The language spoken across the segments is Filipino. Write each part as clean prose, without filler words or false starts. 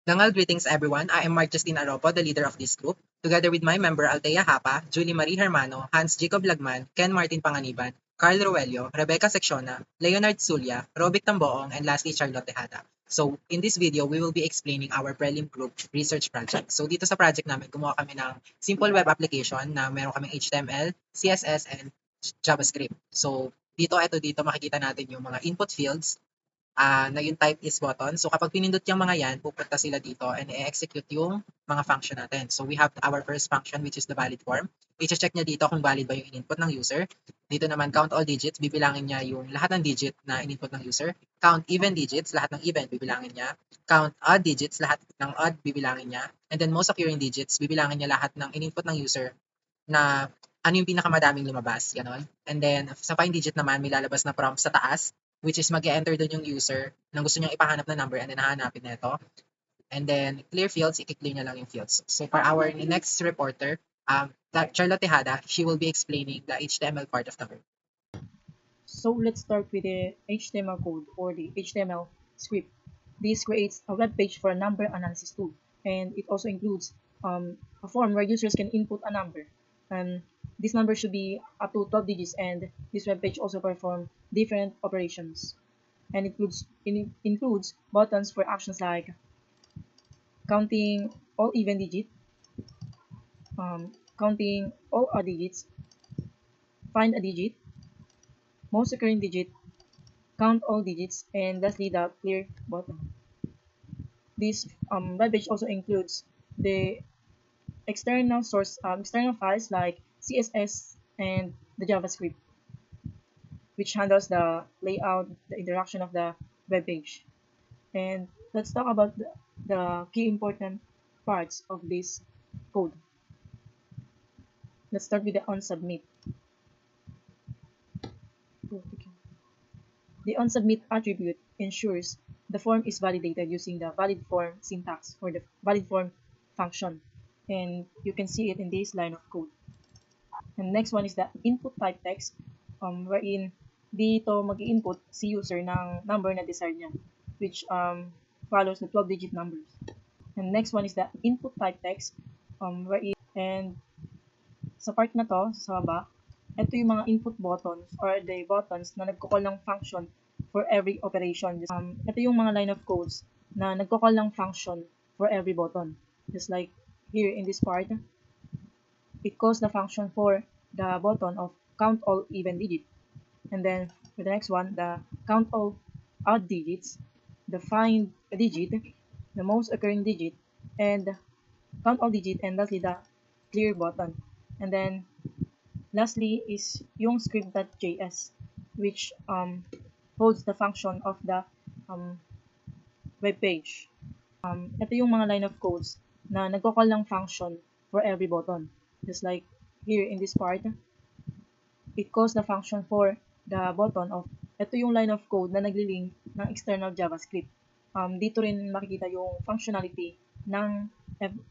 Dangal greetings everyone. I am Mark Justine Aropo, the leader of this group. Together with my member Althea Hapa, Julie Marie Hermano, Hans Jacob Lagman, Ken Martin Panganiban, Carl Roelio, Rebecca Secciona, Leonard Zulia, Robic Tamboong, and lastly Charlotte Tejada. So, in this video, we will be explaining our prelim group research project. So, dito sa project namin, gumawa kami ng simple web application na meron kaming HTML, CSS, and JavaScript. So, dito makikita natin yung mga input fields na yung type is button. So kapag pinindot yung mga yan, pupunta sila dito and i-execute yung mga function natin. So we have our first function which is the valid form. I-check niya dito kung valid ba yung in-input ng user. Dito naman count all digits, bibilangin niya yung lahat ng digit na in-input ng user. Count even digits, lahat ng even bibilangin niya. Count odd digits, lahat ng odd bibilangin niya. And then most occurring digits, bibilangin niya lahat ng in-input ng user na ano yung pinakamadaming lumabas, ganon. And then sa find digit naman, may lalabas na prompt sa taas which is mag-enter doon yung user na gusto niyang ipahanap na number and then hahanapin nito. And then clear fields, i-clear niya lang yung fields. So for our next reporter, Charlotte Tejada, she will be explaining the HTML part of the code. So let's start with the HTML code or the HTML script. This creates a web page for a number analysis tool, and it also includes a form where users can input a number. And this number should be up to 12 digits, and this web page also performs different operations. And it includes buttons for actions like counting all even digits, counting all odd digits, find a digit, most occurring digit, count all digits, and lastly the clear button. This web page also includes the external files like CSS and the JavaScript, which handles the layout, the interaction of the web page. And let's talk about the key important parts of this code. Let's start with the onSubmit. The onSubmit attribute ensures the form is validated using the valid form syntax for the valid form function. And you can see it in this line of code. And next one is the input type text, wherein dito mag-i-input si user ng number na desired niya, which follows the 12-digit numbers. And next one is the input type text, wherein, and sa part na to, sa baba, ito yung mga input buttons or the buttons na nagko-call ng function for every operation. Ito yung mga line of codes na nagko-call ng function for every button. Just like here in this part, it calls the function for the button of count all even digits. And then for the next one, the count all odd digits, the find a digit, the most occurring digit, and count all digit, and lastly the clear button. And then lastly is yung script.js, which holds the function of the web page. Ito yung mga line of codes na nagko-call ng function for every button. Just like here in this part, it calls the function for the button of, ito yung line of code na nagli-link ng external JavaScript. Dito rin makikita yung functionality ng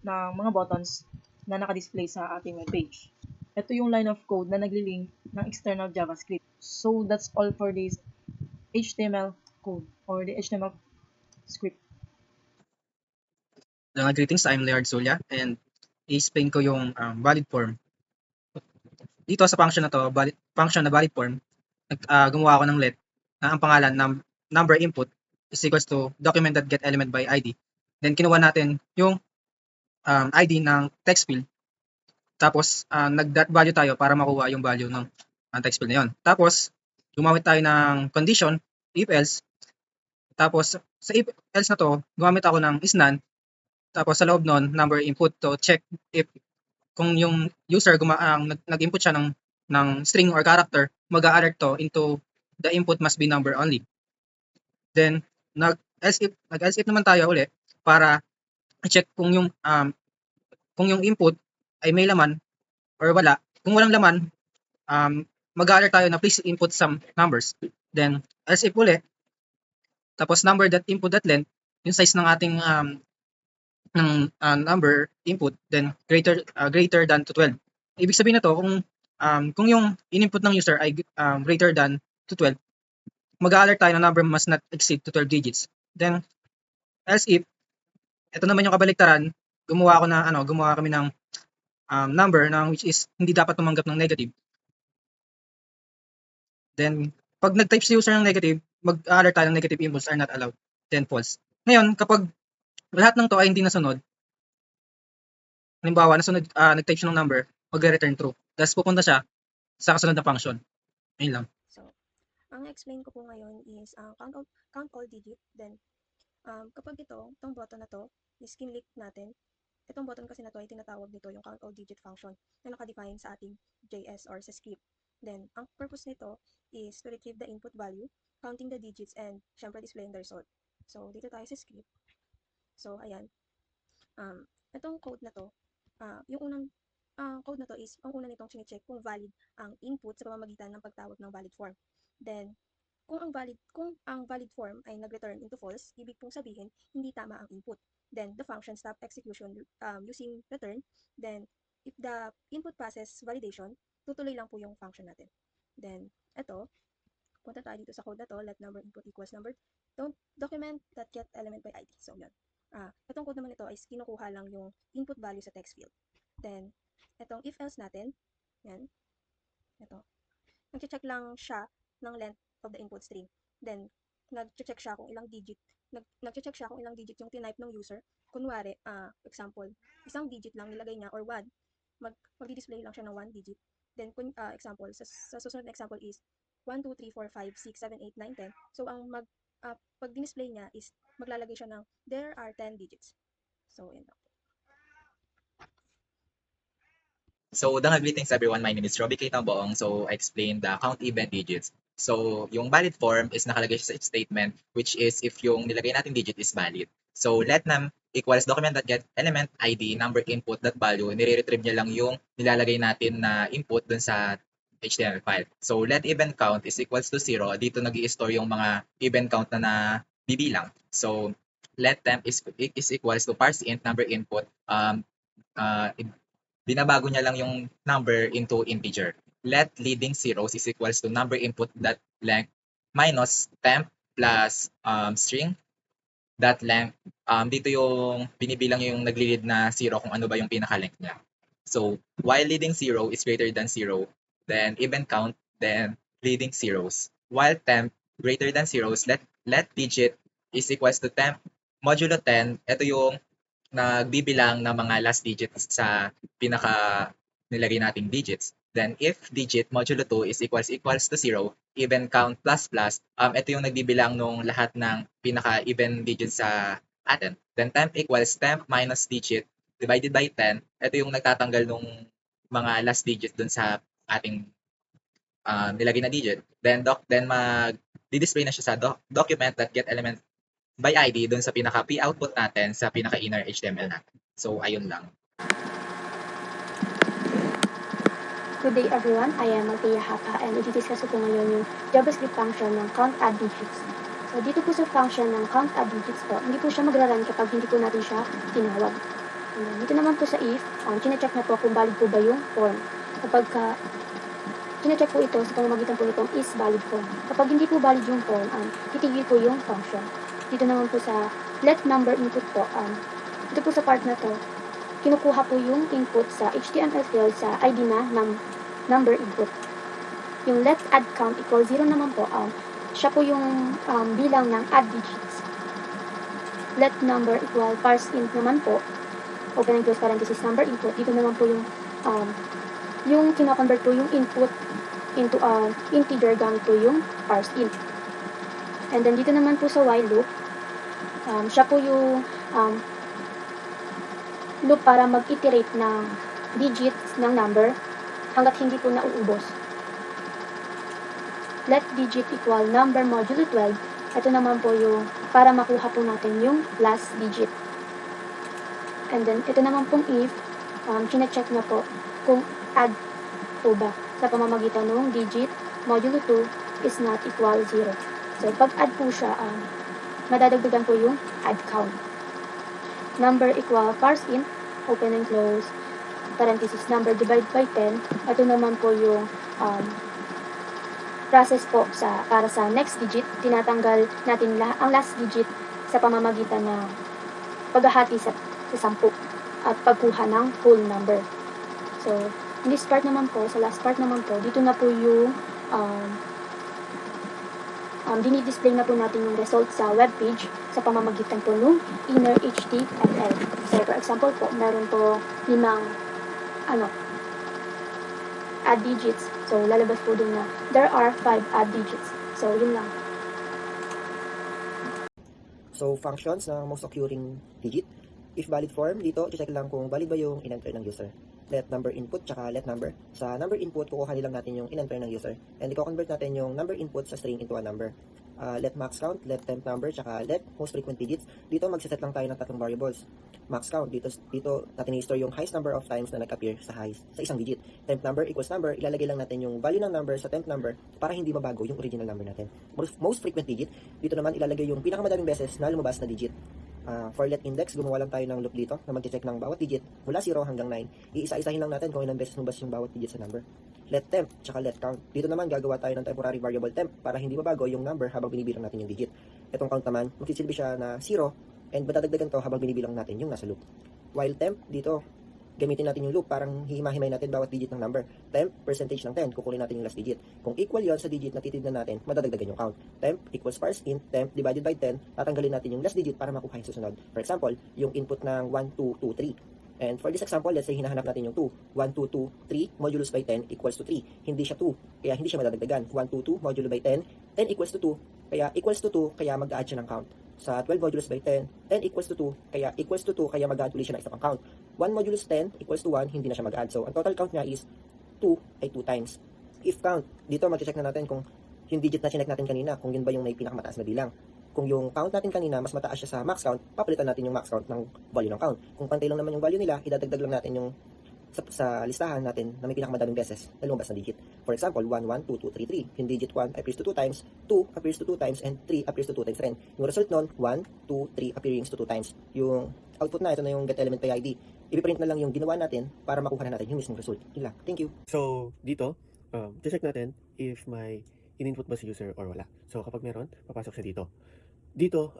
mga buttons na naka-display sa ating web page. Ito yung line of code na nagli-link ng external JavaScript. So that's all for this HTML code or the HTML script. Greetings, I'm Leonard Zulia and i-explain ko yung valid form. Dito sa function na to, function na valid form, gumawa ako ng let na ang pangalan ng number input is equals to document.getElementById. by ID. Then kinuha natin yung ID ng text field. Tapos nag-dot value tayo para makuha yung value ng text field na yun. Tapos gumamit tayo ng condition if else. Tapos sa if else na to, gumamit ako ng is none. Tapos sa loob nun, number input to check if kung yung user nag-input siya ng string or character, mag-alert to into the input must be number only. Then nag-else if naman tayo ulit para i-check kung yung input ay may laman or wala. Kung walang laman, mag-alert tayo na please input some numbers. Then else if ulit, tapos number.input.length, yung size ng ating number input, then greater than to 12. Ibig sabihin na to, kung yung in-input ng user ay greater than to 12, mag-alert tayo na number must not exceed to 12 digits. Then else if Ito naman yung kabaliktaran, gumawa kami ng number na which is hindi dapat tumanggap ng negative. Then, pag nag-type si user ng negative, mag-alert tayo ng negative inputs are not allowed. Then, false. Ngayon, kapag lahat ng to ay hindi nasunod, halimbawa, nag-type siya ng number, mag-return true. Tapos pupunta siya sa kasunod na function. Ayun lang. So, ang explain ko po ngayon is count all digit. Then, kapag itong button na to is kinlik natin, itong button kasi na to ay tinatawag nito yung count all digit function na nakadefine sa ating JS or sa script. Then, ang purpose nito is to retrieve the input value, counting the digits, and syempre displaying the result. So, dito tayo sa script. So, ayan. Itong code na to, yung unang code na to is, ang una nitong sine-check kung valid ang input sa pamamagitan ng pagtawag ng valid form. Then, kung ang valid form ay nag-return into false, ibig pong sabihin, hindi tama ang input. Then, the function stop execution using return. Then, if the input passes validation, tutuloy lang po yung function natin. Then, ito, punta tayo dito sa code na to, let number input equals number, don't document that get element by ID. So, yun. Itong code naman ito ay kinukuha lang yung input value sa text field. Then, itong if else natin, yan, ito, nag-check lang siya ng length of the input string. Then, nag-check siya kung ilang digit, yung type ng user. Kunwari, example, isang digit lang nilagay niya or 1, mag-display lang siya ng 1 digit. Then, example, sa susunod na example is 1, 2, 3, 4, 5, 6, 7, 8, 9, 10. So, ang pag display niya is maglalagay siya ng there are 10 digits. So, yun lang. So, greetings everyone. My name is Robbie K. Tamboong. So, I explained the count even digits. So, yung valid form is nakalagay siya sa if statement, which is if yung nilagay natin digit is valid. So, let num equals document.get element ID number input that value. Nire-retrieve niya lang yung nilalagay natin na input dun sa HTML file. So, let even count is equals to 0. Dito nag-i-store yung mga even count na bibilang. So, let temp is equals to parse int number input. Binabago niya lang yung number into integer. Let leading zeros is equals to number input dot length minus temp plus string dot length. Dito yung binibilang yung nagli-lead na 0 kung ano ba yung pinaka-length niya. So, while leading 0 is greater than 0, then even count, then leading zeros. While temp greater than zeros, let digit is equals to temp modulo 10. Ito yung nagbibilang ng mga last digits sa pinaka nilagay nating digits. Then if digit modulo 2 is equals to 0, even count plus plus, ito yung nagbibilang nung lahat ng pinaka-even digits sa atin. Then temp equals temp minus digit divided by 10. Ito yung nagtatanggal nung mga last digit dun sa ating nilagay na digit. Then mag-display na siya sa document.get element by ID dun sa pinaka-p output natin sa pinaka-inner HTML natin. So, ayun lang. Good day everyone, I am Althea Hapa and i-discuss ko ngayon yung JavaScript function ng count add digits. So dito po sa function ng count add digits po, hindi po siya magra-run kapag hindi po natin siya tinawag. And dito naman po sa if, chine-check na po kung valid po ba yung form. Kapag chine-check po ito sa pamamagitan po nitong is valid form. Kapag hindi po valid yung form, titigil po yung function. Dito naman po sa let number input po, dito po sa part na to, kinukuha po yung input sa HTML field sa ID na number input. Yung let add count equal 0 naman po, siya po yung bilang ng add digits. Let number equal parse int naman po, open and close parenthesis number input. Dito naman po yung kino-convert po yung input into integer gamit po yung parse int. And then dito naman po sa while loop, siya po yung loop para mag-iterate ng digits ng number hanggat hindi po nauubos. Let digit equal number modulo 12. Ito naman po yung para makuha po natin yung last digit. And then ito naman pong if, chine-check na po kung add po ba sa pamamagitan ng digit modulo 2 is not equal 0. So pag add po siya, madadagdagan po yung add count. Number equal parse int, open and close parenthesis number divide by 10. Ito naman po yung process po para sa next digit. Tinatanggal natin ang last digit sa pamamagitan ng paghahati sa 10 at pagkuha ng whole number. So, in this part naman po, sa last part naman po, dito na po yung dinidisplay na po natin yung result sa web page sa pamamagitan po ng inner HTML. So, for example po, meron po 5 add digits. So, lalabas po dun na there are 5 add digits. So, yun lang. So, functions ng most occurring digit. If valid form, dito, check lang kung valid ba yung in-enter ng user. Let number input, tsaka let number. Sa number input, kukuha lang natin yung in-enter ng user. And i-convert natin yung number input sa string into a number. Let max count, let temp number, tsaka let most frequent digits. Dito, magsiset lang tayo ng 3 variables. Max count, dito natin i-store yung highest number of times na nag-appear sa isang digit. Temp number equals number, ilalagay lang natin yung value ng number sa temp number para hindi mabago yung original number natin. Most frequent digit, dito naman ilalagay yung pinakamadaming beses na lumabas na digit. For let index, gumawa lang tayo ng loop dito na mag-check ng bawat digit mula 0 hanggang 9. Iisa-isahin lang natin kung ilang beses lumabas yung bawat digit sa number. Let temp, tsaka let count. Dito naman gagawa tayo ng temporary variable temp para hindi mabago yung number habang binibilang natin yung digit. Itong count naman, magsisilbi siya na 0 and madadagdagan to habang binibilang natin yung nasa loop. While temp, dito, gamitin natin yung loop, parang hihimahimay natin bawat digit ng number. Temp, percentage ng 10, kukunin natin yung last digit. Kung equal yon sa digit na titignan natin, madadagdagan yung count. Temp equals parse int, temp divided by 10, tatanggalin natin yung last digit para makuha yung susunod. For example, yung input ng 1, 2, 2, 3. And for this example, let's say hinahanap natin yung 2. 1, 2, 2, 3 modulus by 10 equals to 3. Hindi siya 2, kaya hindi siya madadagdagan. 1, 2, 2 modulo by 10, 10 equals to 2, kaya equals to 2, kaya mag-add siya ng count. Sa 12 modulus by 10, 10 equals to 2, kaya equals to 2, kaya mag-add ulit siya ng isa pang count. 1 modulus 10 equals to 1, hindi na siya mag-add. So, ang total count niya is 2 ay 2 times. If count, dito mag-check na natin kung yung digit na chinek natin kanina, kung yun ba yung may pinakamataas na bilang. Kung yung count natin kanina, mas mataas siya sa max count, papalitan natin yung max count ng value ng count. Kung pantay lang naman yung value nila, idadagdag lang natin yung sa listahan natin na may pinakamadaming beses na lumabas na digit. For example, 1, 1, 2, 2, 3, 3. Yung digit 1 appears to 2 times, 2 appears to 2 times, and 3 appears to 2 times rin. Yung result nun, 1, 2, 3 appearings to 2 times. Yung output na, ito na yung get element by ID. Ipiprint na lang yung ginawa natin para makuha na natin yung mismong result. Yun lang. Thank you. So, dito, check natin if may in-input ba si user or wala. So, kapag meron, papasok siya dito. Dito,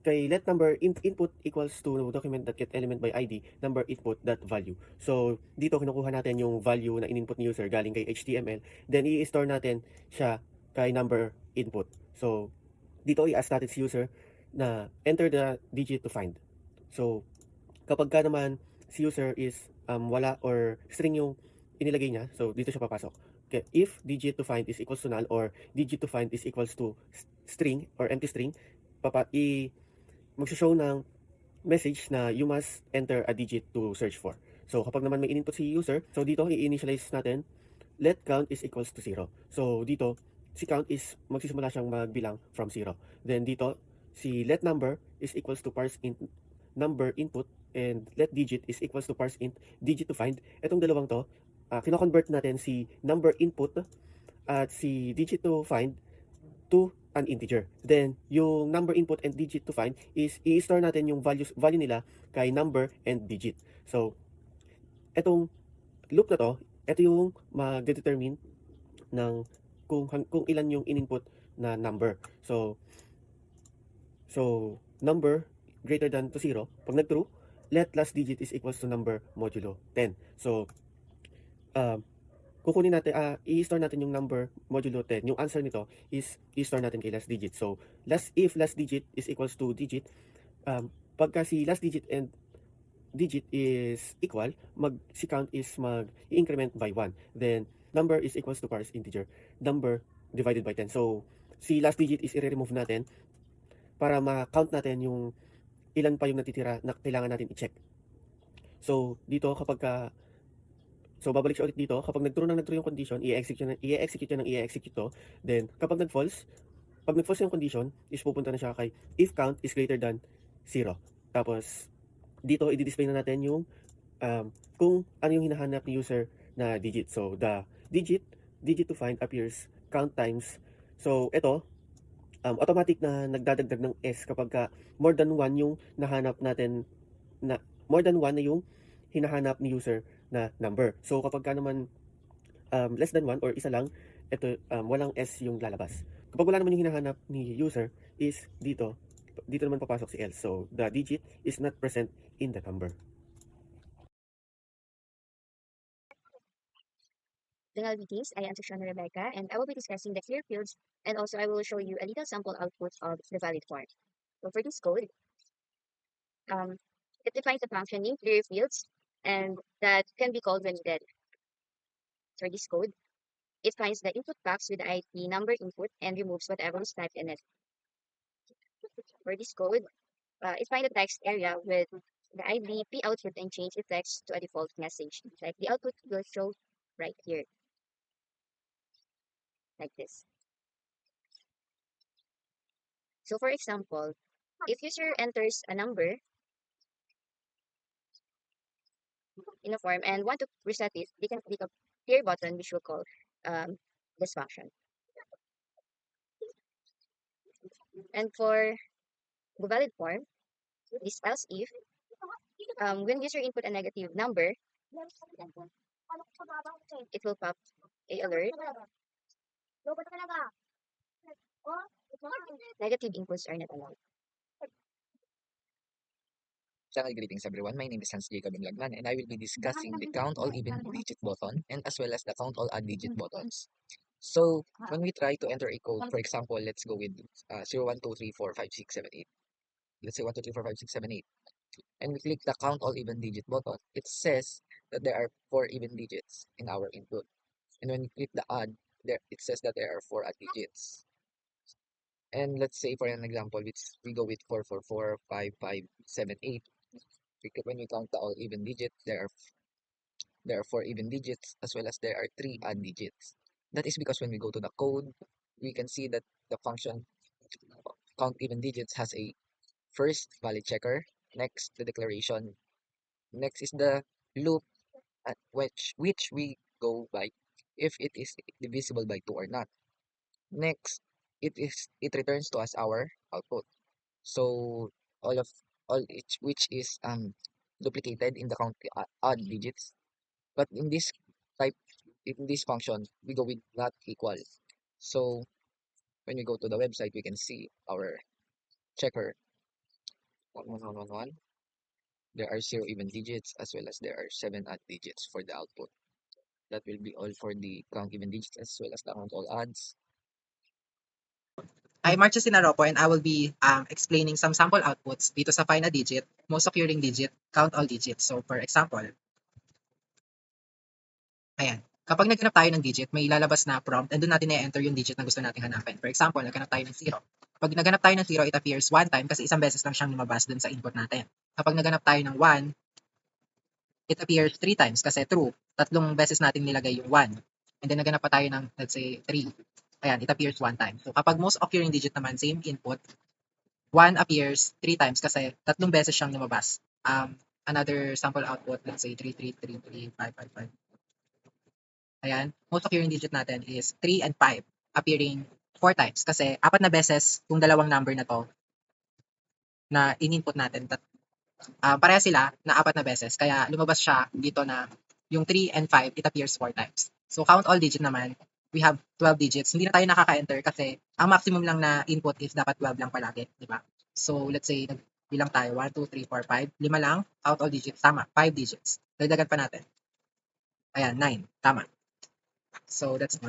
kay let number input equals to document that get element by ID, number input dot value. So, dito kinukuha natin yung value na in-input ni user galing kay HTML. Then, i-store natin siya kay number input. So, dito i-ask natin si user na enter the digit to find. So, kapag ka naman si user is wala or string yung inilagay niya, so dito siya papasok. Okay, if digit to find is equals to null or digit to find is equals to string or empty string, mag-show ng message na you must enter a digit to search for. So, kapag naman may in-input si user, so dito i-initialize natin, let count is equals to 0. So, dito, si count is magsisimula siyang magbilang from 0. Then dito, si let number is equals to parse int number input and let digit is equals to parse int digit to find. Itong dalawang to, kino-convert natin si number input at si digit to find to an integer. Then, yung number input and digit to find is i-store natin yung value nila kay number and digit. So, etong loop na to, ito yung mag-determine ng kung ilan yung in-input na number. So number greater than to 0, pag nag-true, let last digit is equals to number modulo 10. So, kukunin natin, i-store natin yung number modulo 10. Yung answer nito is i-store natin kay last digit. So, if last digit is equals to digit, pagka si last digit and digit is equal, si count is mag-increment by 1. Then, number is equals to parse integer, number divided by 10. So, si last digit is i-remove natin para ma-count natin yung ilan pa yung natitira na kailangan natin i-check. So, dito kapag so, babalik siya ulit dito. Kapag nag-true yung condition, i-execute to. Then, kapag nag-false yung condition, is pupunta na siya kay if count is greater than 0. Tapos, dito, i-display na natin yung kung ano yung hinahanap ni user na digit. So, the digit to find appears count times. So, ito, automatic na nagdadagdag ng S kapag more than 1 yung nahanap natin, more than 1 na yung hinahanap ni user na number. So, kapag naman less than 1 or isa lang, ito walang S yung lalabas. Kapag wala naman yung hinahanap ni user is dito, dito naman papasok si else. So, the digit is not present in the number. General greetings, I am Shoshana Rebecca, and I will be discussing the clear fields, and also I will show you a little sample output of the valid form. So for this code, it defines a function named clear fields, and that can be called when needed. For this code, it finds the input box with the ID number input and removes whatever is typed in it. For this code, it finds the text area with the ID p output and change the text to a default message. Like the output will show right here, like this. So for example, if user enters a number in a form and want to reset it, they can click a clear button, which we'll call this function. And for the valid form, this else if when user input a negative number, it will pop a alert. Negative inputs are not allowed. Channel greetings everyone. My name is Hans Jacob Lagman and I will be discussing the count all even digit button and as well as the count all odd digit buttons. So when we try to enter a code, for example, let's go with 0, 1, 2, 3, 4, 5, 6, 7, 8. Let's say 1, 2, 3, 4, 5, 6, 7, 8. And we click the count all even digit button. It says that there are 4 even digits in our input. And when we click the add, it says that there are 4 odd digits. And let's say for an example, we go with 4, 4, 4, 5, 5, 7, 8. When we count the all even digits, there are 4 even digits as well as there are 3 odd digits. That is because when we go to the code, we can see that the function count even digits has a first valid checker, next the declaration, next is the loop which we go by if it is divisible by 2 or not. Next, it returns to us our output. So which is duplicated in the count odd digits. But in this function, we go with not equal. So when we go to the website, we can see our checker 1, 1, 1, 1, 1. There are 0 even digits as well as there are 7 odd digits for the output. That will be all for the count even digits as well as the count all odds. I'm Mark Justin Aropo and I will be explaining some sample outputs dito sa find a digit, most occurring digit, count all digits. So for example, ayan, kapag naghanap tayo ng digit, may lalabas na prompt and doon natin i-enter yung digit na gusto nating hanapin. For example, naghanap tayo ng 0. Kapag naghanap tayo ng 0, it appears 1 time kasi isang beses lang siyang lumabas doon sa input natin. Kapag naghanap tayo ng 1, it appears 3 times kasi true. 3 beses natin nilagay yung 1. And then naghanap pa tayo ng, let's say, 3. Ayan, it appears 1 time. So kapag most occurring digit naman, same input, 1 appears 3 times kasi 3 beses siyang lumabas. Another sample output, let's say 3, 3, 3, 3, 5, 5, 5. Ayan, most occurring digit natin is 3 and 5 appearing 4 times kasi 4 na beses yung dalawang number na to na in-input natin. Pareha sila na 4 na beses kaya lumabas siya dito na yung 3 and 5 it appears 4 times. So count all digit naman, we have 12 digits. Hindi na tayo nakaka-enter kasi ang maximum lang na input is dapat 12 lang palagi, di ba? So let's say bilang tayo 1, 2, 3, 4, 5, 5 lang, count all digits, tama, 5 digits. Dagdagan pa natin. Ayan, 9, tama. So that's all.